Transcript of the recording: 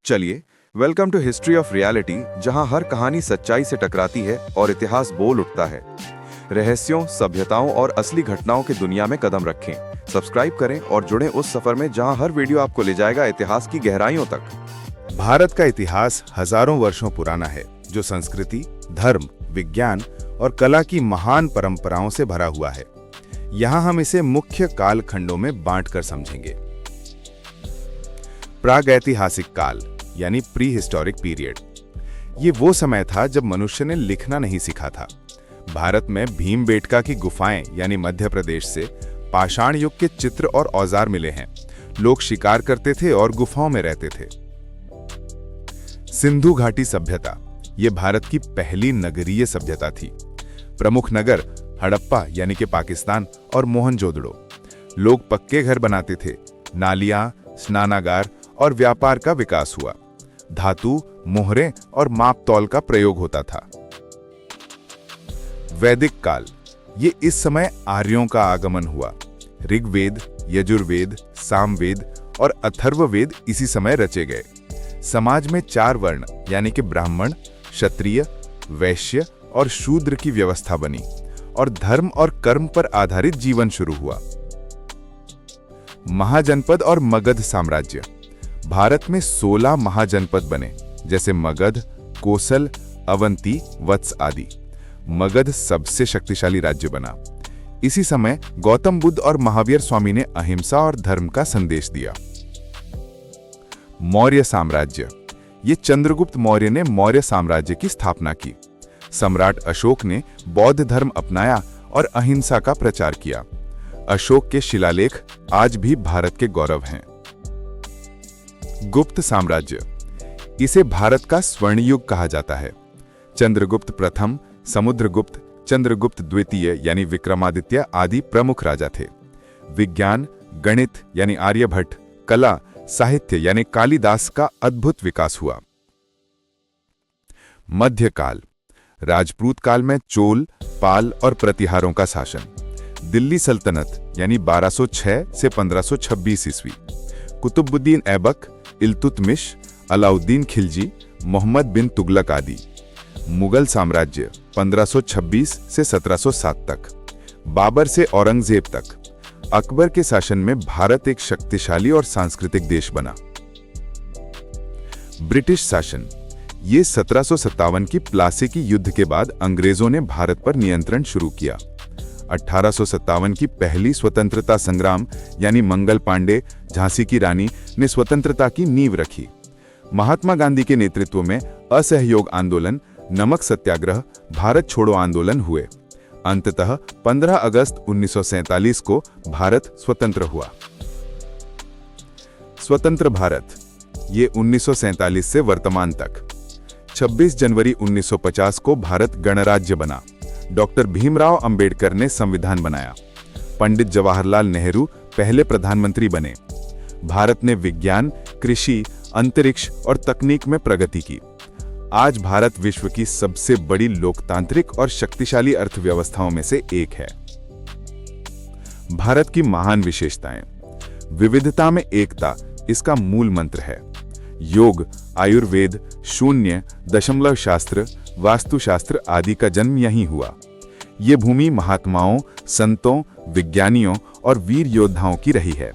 चलिए, welcome to history of reality, जहां हर कहानी सच्चाई से टकराती है और इतिहास बोल उठता है। रहस्यों, सभ्यताओं और असली घटनाओं की दुनिया में कदम रखें। सब्सक्राइब करें और जुड़ें उस सफर में जहां हर वीडियो आपको ले जाएगा इतिहास की गहराइयों तक। भारत का इतिहास हजारों वर्षों पुराना है, जो संस्कृति, धर्म, विज्ञान और कला की महान परंपराओं से भरा हुआ है। यहाँ हम इसे मुख्य काल खंडों में बांटकर समझेंगे। प्रागैतिहासिक काल यानी प्री हिस्टोरिक पीरियड। ये वो समय था जब मनुष्य ने लिखना नहीं सीखा था। भारत में भीमबेटका की गुफाएं यानी मध्य प्रदेश से पाषाण युग के चित्र और औजार मिले हैं। लोग शिकार करते थे और गुफाओं में रहते थे। सिंधु घाटी सभ्यता ये भारत की पहली नगरीय सभ्यता थी। प्रमुख नगर हड़प्पा यानी कि पाकिस्तान और मोहनजोदड़ो। लोग पक्के घर बनाते थे। नालियां, स्नानागार और व्यापार का विकास हुआ। धातु, मोहरें और माप तौल का प्रयोग होता था। वैदिक काल ये इस समय आर्यों का आगमन हुआ। ऋग्वेद, यजुर्वेद, सामवेद और अथर्ववेद इसी समय रचे गए। समाज में 4 वर्ण यानी कि ब्राह्मण, क्षत्रिय, वैश्य और शूद्र की व्यवस्था बनी और धर्म और कर्म पर आधारित जीवन शुरू हुआ। महाजनपद और मगध साम्राज्य। भारत में 16 महाजनपद बने, जैसे मगध, कोसल, अवंती, वत्स आदि। मगध सबसे शक्तिशाली राज्य बना। इसी समय गौतम बुद्ध और महावीर स्वामी ने अहिंसा और धर्म का संदेश दिया। मौर्य साम्राज्य ये चंद्रगुप्त मौर्य ने मौर्य साम्राज्य की स्थापना की। सम्राट अशोक ने बौद्ध धर्म अपनाया और अहिंसा का प्रचार किया। अशोक के शिलालेख आज भी भारत के गौरव हैं। गुप्त साम्राज्य इसे भारत का स्वर्ण युग कहा जाता है। चंद्रगुप्त प्रथम, समुद्रगुप्त, चंद्रगुप्त द्वितीय यानी विक्रमादित्य आदि प्रमुख राजा थे। विज्ञान, गणित यानी आर्यभट्ट, कला, साहित्य यानी कालिदास का अद्भुत विकास हुआ। मध्यकाल राजपूत काल में चोल, पाल और प्रतिहारों का शासन। दिल्ली सल्तनत यानी 1206 से 1526 ईस्वी। कुतुबुद्दीन ऐबक, इल्तुतमिश, अलाउद्दीन खिलजी, मोहम्मद बिन तुगलक आदि। मुगल साम्राज्य 1526 से 1707 तक। बाबर से औरंगजेब तक। अकबर के शासन में भारत एक शक्तिशाली और सांस्कृतिक देश बना। ब्रिटिश शासन ये 1757 की प्लासी की युद्ध के बाद अंग्रेजों ने भारत पर नियंत्रण शुरू किया। 1857 की पहली स्वतंत्रता संग्राम यानी मंगल पांडे, झांसी की रानी ने स्वतंत्रता की नींव रखी। महात्मा गांधी के नेतृत्व में असहयोग आंदोलन, नमक सत्याग्रह, भारत छोड़ो आंदोलन हुए। अंततः 15 अगस्त 1947 को भारत स्वतंत्र हुआ। स्वतंत्र भारत ये 1947 से वर्तमान तक। 26 जनवरी 1950 को भारत गणराज्य बना। डॉक्टर भीमराव अंबेडकर ने संविधान बनाया। पंडित जवाहरलाल नेहरू पहले प्रधानमंत्री बने। भारत ने विज्ञान, कृषि, अंतरिक्ष और तकनीक में प्रगति की। आज भारत विश्व की सबसे बड़ी लोकतांत्रिक और शक्तिशाली अर्थव्यवस्थाओं में से एक है। भारत की महान विशेषताएं। विविधता में एकता इसका मूल मंत्र है। योग, आयुर्वेद, शून्य, दशमलव शास्त्र, वास्तुशास्त्र आदि का जन्म यहीं हुआ। ये भूमि महात्माओं, संतों, विज्ञानियों और वीर योद्धाओं की रही है।